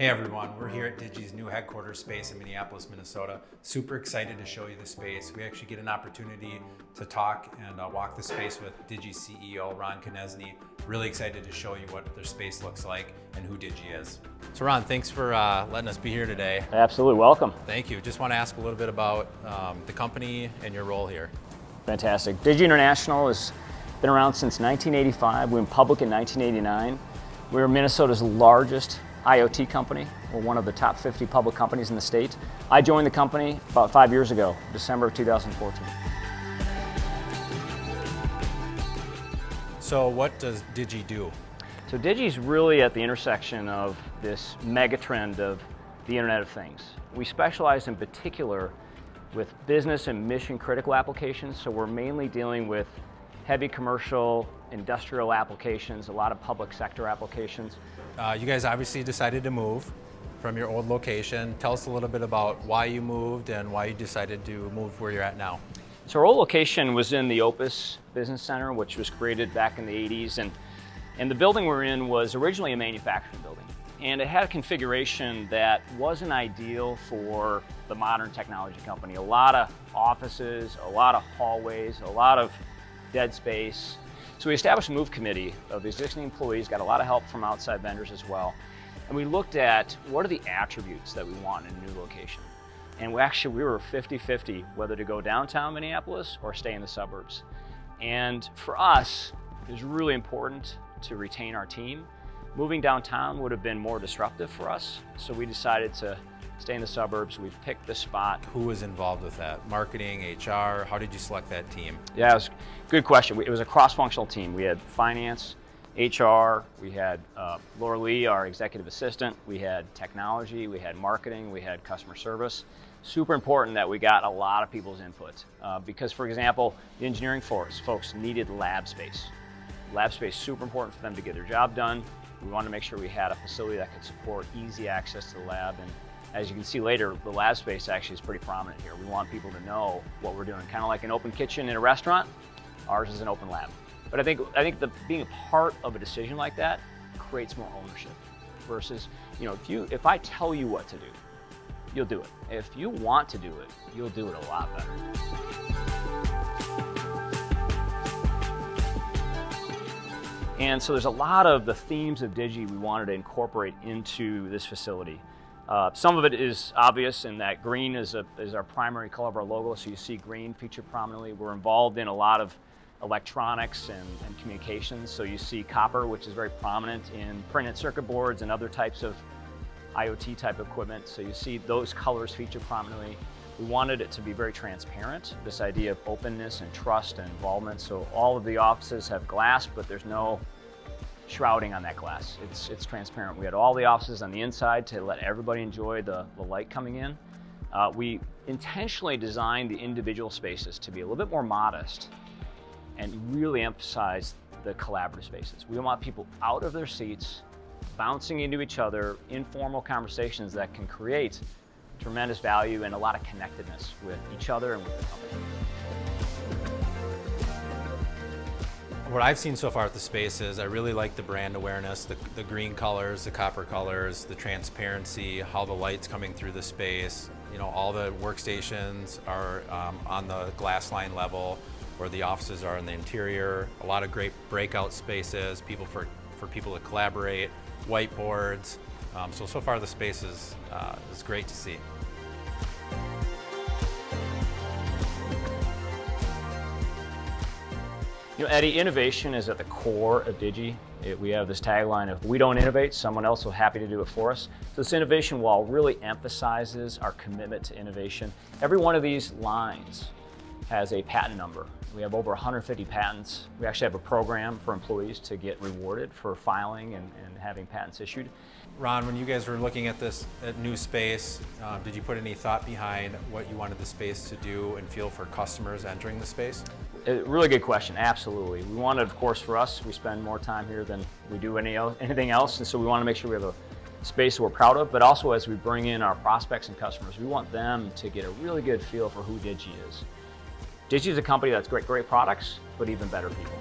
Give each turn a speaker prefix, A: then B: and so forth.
A: Hey everyone, we're here at Digi's new headquarters space in Minneapolis, Minnesota. Super excited to show you the space. We actually get an opportunity to talk and walk the space with Digi CEO Ron Konecny. Really excited to show you what their space looks like and who Digi is. So Ron, thanks for letting us be here today.
B: Absolutely, welcome.
A: Thank you. Just want to ask a little bit about the company and your role here.
B: Fantastic. Digi International has been around since 1985. We went public in 1989. We're Minnesota's largest IoT company. We're one of the top 50 public companies in the state. I joined the company about 5 years ago, December of 2014.
A: So what does Digi do?
B: So Digi's really at the intersection of this mega trend of the Internet of Things. We specialize in particular with business and mission critical applications, so we're mainly dealing with heavy commercial, industrial applications, a lot of public sector applications.
A: You guys obviously decided to move from your old location. Tell us a little bit about why you moved and why you decided to move where you're at now.
B: So our old location was in the Opus Business Center, which was created back in the 80s. And the building we're in was originally a manufacturing building. And it had a configuration that wasn't ideal for the modern technology company. A lot of offices, a lot of hallways, a lot of dead space. So we established a move committee of existing employees, got a lot of help from outside vendors as well. And we looked at what are the attributes that we want in a new location. And we were 50-50 whether to go downtown Minneapolis or stay in the suburbs. And for us, it was really important to retain our team. Moving downtown would have been more disruptive for us, so we decided to stay in the suburbs. We picked the spot.
A: Who was involved with that? Marketing, HR? How did you select that team?
B: Yeah, it was a good question. It was a cross-functional team. We had finance, HR, we had Laura Lee, our executive assistant, we had technology, we had marketing, we had customer service. Super important that we got a lot of people's input because, for example, the engineering folks needed lab space. Lab space, super important for them to get their job done. We wanted to make sure we had a facility that could support easy access to the lab. And as you can see later, the lab space actually is pretty prominent here. We want people to know what we're doing. Kind of like an open kitchen in a restaurant, ours is an open lab. But I think being a part of a decision like that creates more ownership versus, if I tell you what to do, you'll do it. If you want to do it, you'll do it a lot better. And so there's a lot of the themes of Digi we wanted to incorporate into this facility. Some of it is obvious in that green is our primary color of our logo, so you see green featured prominently. We're involved in a lot of electronics and communications, so you see copper, which is very prominent in printed circuit boards and other types of IoT type equipment, so you see those colors featured prominently. We wanted it to be very transparent, this idea of openness and trust and involvement, so all of the offices have glass, but there's no shrouding on that glass. It's transparent. We had all the offices on the inside to let everybody enjoy the light coming in. We intentionally designed the individual spaces to be a little bit more modest and really emphasize the collaborative spaces. We want people out of their seats, bouncing into each other, informal conversations that can create tremendous value and a lot of connectedness with each other and with the company.
A: What I've seen so far at the space is I really like the brand awareness, the green colors, the copper colors, the transparency, how the light's coming through the space. All the workstations are on the glass line level, where the offices are in the interior. A lot of great breakout spaces, for people to collaborate, whiteboards. So far the space is great to see.
B: Eddie, innovation is at the core of Digi. We have this tagline of, we don't innovate, someone else will be happy to do it for us. So this innovation wall really emphasizes our commitment to innovation. Every one of these lines has a patent number. We have over 150 patents. We actually have a program for employees to get rewarded for filing and having patents issued.
A: Ron, when you guys were looking at this new space, did you put any thought behind what you wanted the space to do and feel for customers entering the space?
B: A really good question, absolutely. We wanted, of course, for us, we spend more time here than we do anything else, and so we want to make sure we have a space that we're proud of, but also as we bring in our prospects and customers, we want them to get a really good feel for who Digi is. Digi is a company that's great products, but even better people.